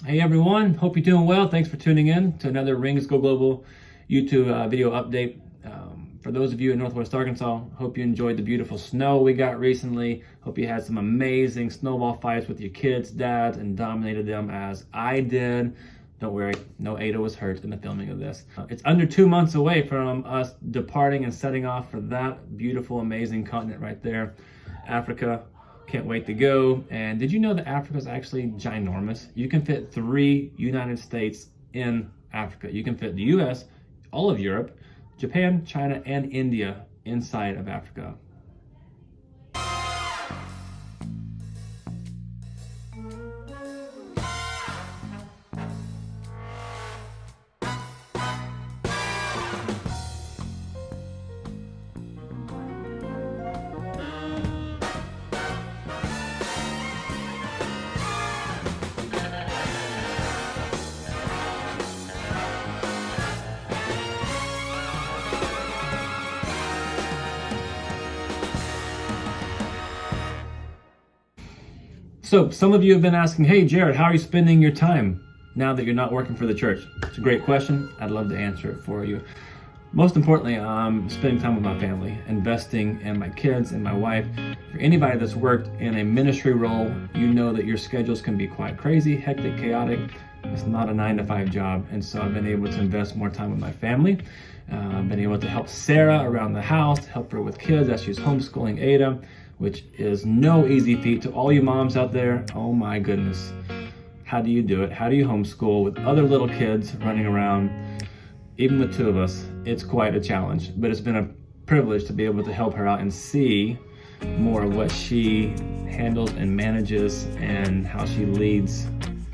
Hey everyone, hope you're doing well. Thanks for tuning in to another Rings Go Global YouTube video update. For those of you in Northwest Arkansas, hope you enjoyed the beautiful snow we got recently. Hope you had some amazing snowball fights with your kids, dads, and dominated them as I did. Don't worry, no Adah was hurt in the filming of this. It's under 2 months away from us departing and setting off for that beautiful, amazing continent right there, Africa. Can't wait to go. And did you know that Africa is actually ginormous? You can fit 3 United States in Africa. You can fit the US, all of Europe, Japan, China, and India inside of Africa. So some of you have been asking, hey Jared, how are you spending your time now that you're not working for the church? It's a great question. I'd love to answer it for you. Most importantly, I'm spending time with my family, investing in my kids and my wife. For anybody that's worked in a ministry role, you know that your schedules can be quite crazy, hectic, chaotic. It's not a 9-to-5 job. And so I've been able to invest more time with my family. I've been able to help Sarah around the house, help her with kids as she's homeschooling Adah, which is no easy feat. To all you moms out there, oh my goodness, how do you do it? How do you homeschool with other little kids running around? Even with 2 of us, it's quite a challenge, but it's been a privilege to be able to help her out and see more of what she handles and manages and how she leads.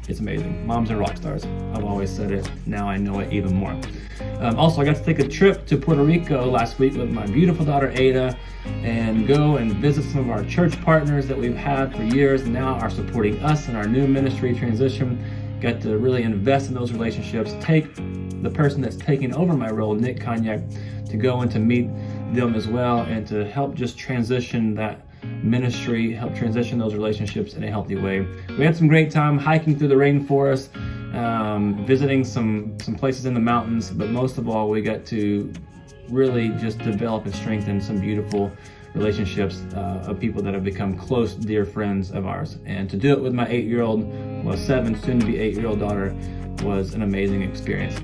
It's amazing. Moms are rock stars. I've always said it. Now I know it even more. Also, I got to take a trip to Puerto Rico last week with my beautiful daughter, Adah, and go and visit some of our church partners that we've had for years and now are supporting us in our new ministry transition. Got to really invest in those relationships, take the person that's taking over my role, Nick Cognac, to go and to meet them as well and to help just transition that ministry, help transition those relationships in a healthy way. We had some great time hiking through the rainforest, visiting some places in the mountains, but most of all, we got to really just develop and strengthen some beautiful relationships of people that have become close, dear friends of ours. And to do it with my 7, soon to be 8-year-old daughter was an amazing experience.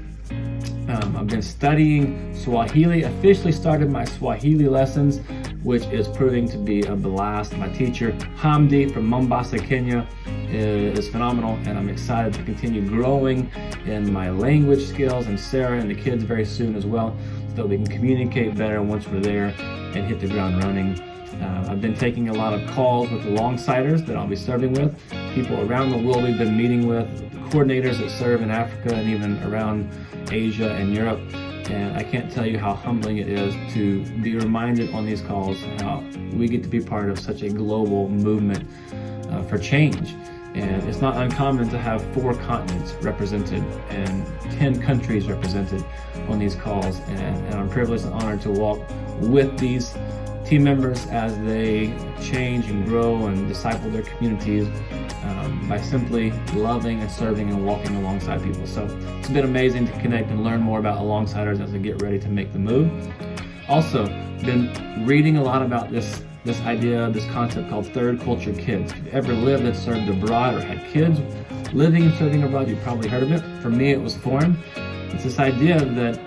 I've been studying Swahili, officially started my Swahili lessons, which is proving to be a blast. My teacher, Hamdi from Mombasa, Kenya, is phenomenal, and I'm excited to continue growing in my language skills, and Sarah and the kids very soon as well, so that we can communicate better once we're there and hit the ground running. I've been taking a lot of calls with alongsидers that I'll be serving with, people around the world we've been meeting with, coordinators that serve in Africa and even around Asia and Europe. And I can't tell you how humbling it is to be reminded on these calls how we get to be part of such a global movement for change. And it's not uncommon to have 4 continents represented and 10 countries represented on these calls. And I'm privileged and honored to walk with these team members as they change and grow and disciple their communities by simply loving and serving and walking alongside people. So it's been amazing to connect and learn more about alongsiders as they get ready to make the move. Also, been reading a lot about this idea, this concept called third culture kids. If you've ever lived and served abroad or had kids living and serving abroad, you've probably heard of it. For me, it was foreign. It's this idea that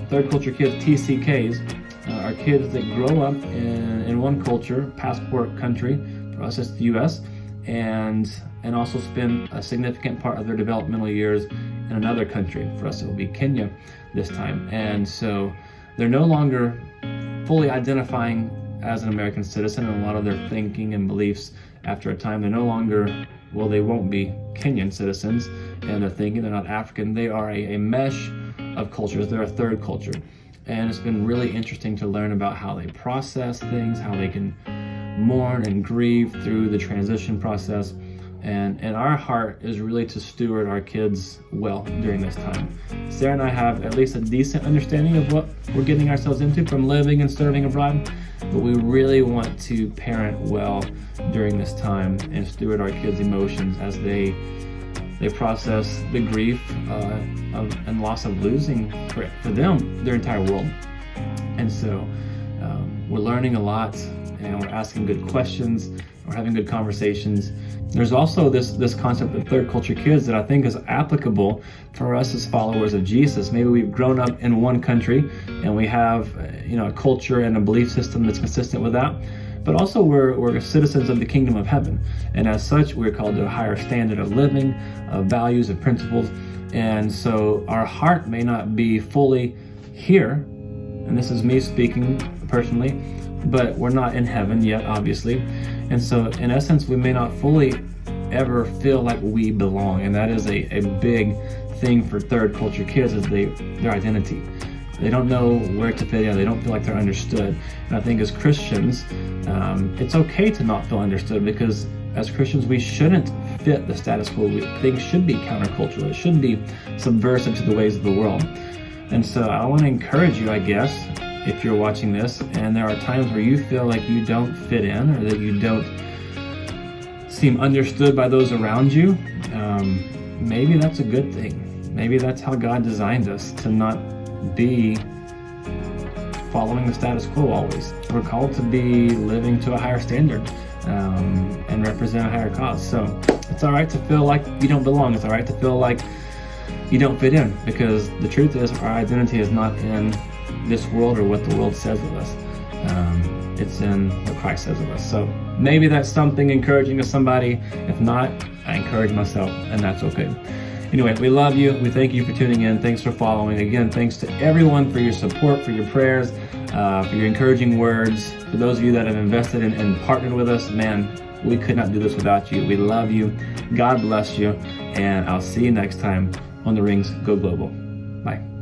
third culture kids, TCKs, are kids that grow up in one culture, passport country, for us it's the US, and also spend a significant part of their developmental years in another country. For us it will be Kenya this time. And so they're no longer fully identifying as an American citizen, and a lot of their thinking and beliefs after a time, they're no longer, well, they won't be Kenyan citizens, and they're thinking they're not African. They are a mesh of cultures. They're a third culture. And it's been really interesting to learn about how they process things, how they can mourn and grieve through the transition process. And our heart is really to steward our kids well during this time. Sarah and I have at least a decent understanding of what we're getting ourselves into from living and serving abroad, but we really want to parent well during this time and steward our kids' emotions as they They process the grief and loss of losing for them their entire world. And so we're learning a lot, and we're asking good questions. We're having good conversations. There's also this concept of third culture kids that I think is applicable for us as followers of Jesus. Maybe we've grown up in one country and we have a culture and a belief system that's consistent with that. But also we're citizens of the kingdom of heaven. And as such, we're called to a higher standard of living, of values, of principles. And so our heart may not be fully here, and this is me speaking personally, but we're not in heaven yet, obviously. And so in essence, we may not fully ever feel like we belong. And that is a big thing for third culture kids, is their identity. They don't know where to fit in. They don't feel like they're understood. And I think as Christians, it's okay to not feel understood, because as Christians, we shouldn't fit the status quo. Things should be countercultural. It should be subversive to the ways of the world. And so I want to encourage you, I guess, if you're watching this and there are times where you feel like you don't fit in, or that you don't seem understood by those around you, maybe that's a good thing. Maybe that's how God designed us, to not be following the status quo always. We're called to be living to a higher standard and represent a higher cause. So it's all right to feel like you don't belong. It's all right to feel like you don't fit in, because the truth is our identity is not in this world or what the world says of us. It's in what Christ says of us. So maybe that's something encouraging to somebody. If not, I encourage myself, and that's okay. Anyway, we love you. We thank you for tuning in. Thanks for following. Again, thanks to everyone for your support, for your prayers, for your encouraging words. For those of you that have invested and partnered with us, man, we could not do this without you. We love you. God bless you. And I'll see you next time on The Rings Go Global. Bye.